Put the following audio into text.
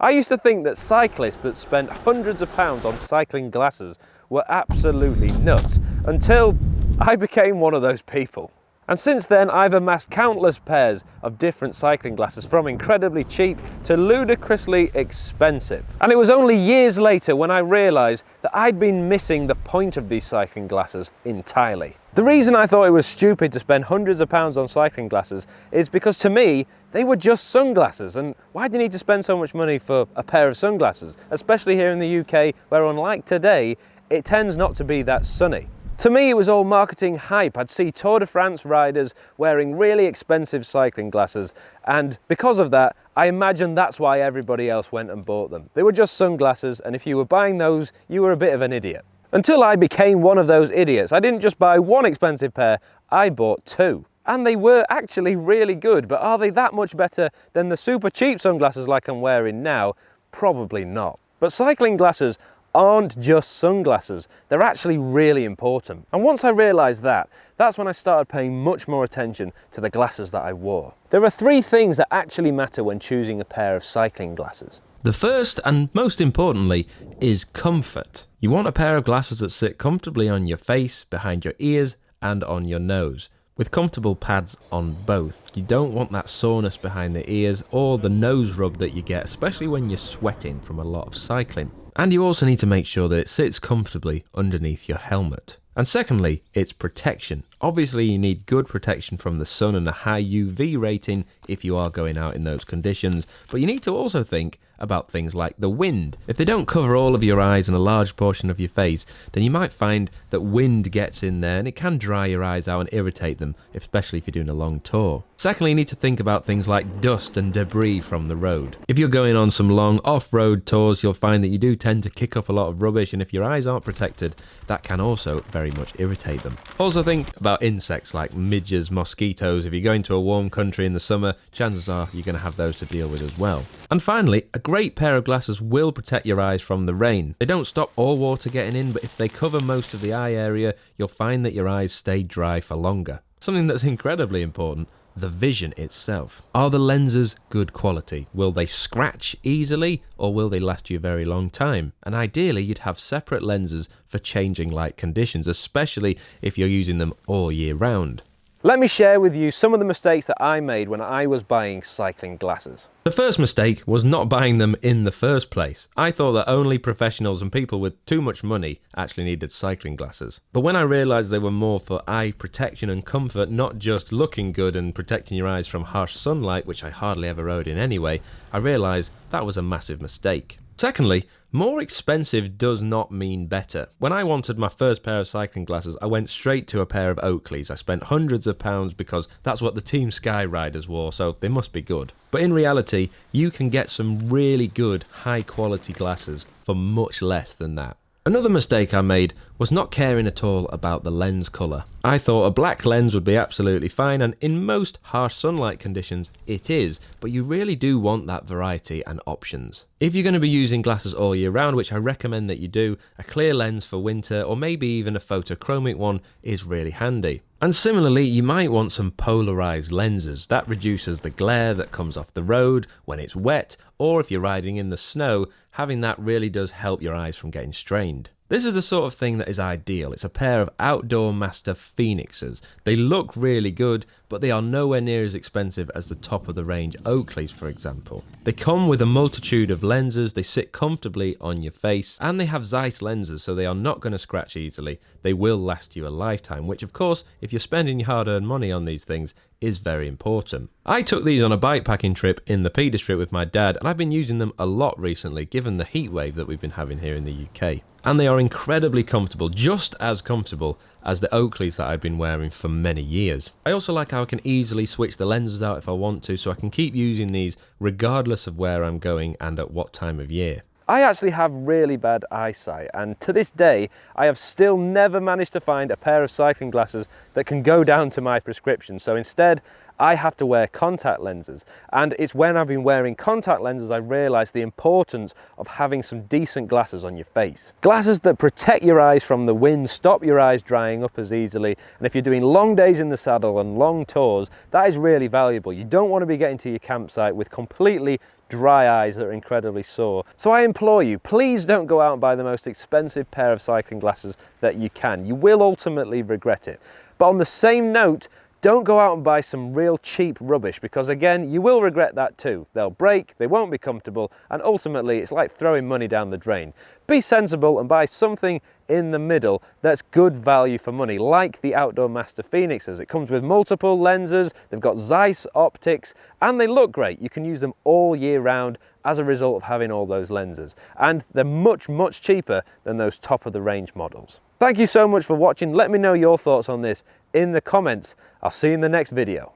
I used to think that cyclists that spent hundreds of pounds on cycling glasses were absolutely nuts, until I became one of those people. And since then, I've amassed countless pairs of different cycling glasses, from incredibly cheap to ludicrously expensive. And it was only years later when I realised that I'd been missing the point of these cycling glasses entirely. The reason I thought it was stupid to spend hundreds of pounds on cycling glasses is because, to me, they were just sunglasses. And why do you need to spend so much money for a pair of sunglasses? Especially here in the UK, where unlike today, it tends not to be that sunny. To me, it was all marketing hype. I'd see Tour de France riders wearing really expensive cycling glasses, and because of that, I imagine that's why everybody else went and bought them. They were just sunglasses, and if you were buying those, you were a bit of an idiot. Until I became one of those idiots. I didn't just buy one expensive pair, I bought two. And they were actually really good, but are they that much better than the super cheap sunglasses like I'm wearing now? Probably not. But cycling glasses aren't just sunglasses, they're actually really important. And once I realised that, that's when I started paying much more attention to the glasses that I wore. There are three things that actually matter when choosing a pair of cycling glasses. The first, and most importantly, is comfort. You want a pair of glasses that sit comfortably on your face, behind your ears, and on your nose, with comfortable pads on both. You don't want that soreness behind the ears or the nose rub that you get, especially when you're sweating from a lot of cycling. And you also need to make sure that it sits comfortably underneath your helmet. And secondly, it's protection. Obviously, you need good protection from the sun and a high UV rating if you are going out in those conditions, but you need to also think about things like the wind. If they don't cover all of your eyes and a large portion of your face, then you might find that wind gets in there and it can dry your eyes out and irritate them, especially if you're doing a long tour. Secondly, you need to think about things like dust and debris from the road. If you're going on some long off-road tours, you'll find that you do tend to kick up a lot of rubbish, and if your eyes aren't protected, that can also very much irritate them. Also think about insects like midges, mosquitoes. If you're going to a warm country in the summer, chances are you're going to have those to deal with as well. And finally, a great pair of glasses will protect your eyes from the rain. They don't stop all water getting in, but if they cover most of the eye area, you'll find that your eyes stay dry for longer. Something that's incredibly important: the vision itself. Are the lenses good quality? Will they scratch easily, or will they last you a very long time? And ideally, you'd have separate lenses for changing light conditions, especially if you're using them all year round. Let me share with you some of the mistakes that I made when I was buying cycling glasses. The first mistake was not buying them in the first place. I thought that only professionals and people with too much money actually needed cycling glasses. But when I realised they were more for eye protection and comfort, not just looking good and protecting your eyes from harsh sunlight, which I hardly ever rode in anyway, I realised that was a massive mistake. Secondly, more expensive does not mean better. When I wanted my first pair of cycling glasses, I went straight to a pair of Oakleys. I spent hundreds of pounds because that's what the Team Sky riders wore, so they must be good. But in reality, you can get some really good, high quality glasses for much less than that. Another mistake I made was not caring at all about the lens colour. I thought a black lens would be absolutely fine, and in most harsh sunlight conditions it is, but you really do want that variety and options. If you're going to be using glasses all year round, which I recommend that you do, a clear lens for winter or maybe even a photochromic one is really handy. And similarly, you might want some polarized lenses. That reduces the glare that comes off the road when it's wet, or if you're riding in the snow, having that really does help your eyes from getting strained. This is the sort of thing that is ideal. It's a pair of OutdoorMaster Phoenixes. They look really good, but they are nowhere near as expensive as the top of the range Oakleys, for example. They come with a multitude of lenses, they sit comfortably on your face, and they have Zeiss lenses, so they are not going to scratch easily. They will last you a lifetime, which of course, if you're spending your hard-earned money on these things, is very important. I took these on a bikepacking trip in the Peak District with my dad, and I've been using them a lot recently, given the heat wave that we've been having here in the UK. And they are incredibly comfortable, just as comfortable as the Oakleys that I've been wearing for many years. I also like how I can easily switch the lenses out if I want to, so I can keep using these regardless of where I'm going and at what time of year. I actually have really bad eyesight, and to this day I have still never managed to find a pair of cycling glasses that can go down to my prescription, so instead I have to wear contact lenses. And it's when I've been wearing contact lenses I realised the importance of having some decent glasses on your face. Glasses that protect your eyes from the wind, stop your eyes drying up as easily, and if you're doing long days in the saddle and long tours, that is really valuable. You don't want to be getting to your campsite with completely dry eyes that are incredibly sore. So I implore you, please don't go out and buy the most expensive pair of cycling glasses that you can. You will ultimately regret it. But on the same note, don't go out and buy some real cheap rubbish, because again, you will regret that too. They'll break, they won't be comfortable, and ultimately it's like throwing money down the drain. Be sensible and buy something in the middle that's good value for money, like the OutdoorMaster Phoenixes. It comes with multiple lenses, they've got Zeiss optics, and they look great. You can use them all year round as a result of having all those lenses. And they're much, much cheaper than those top of the range models. Thank you so much for watching. Let me know your thoughts on this in the comments. I'll see you in the next video.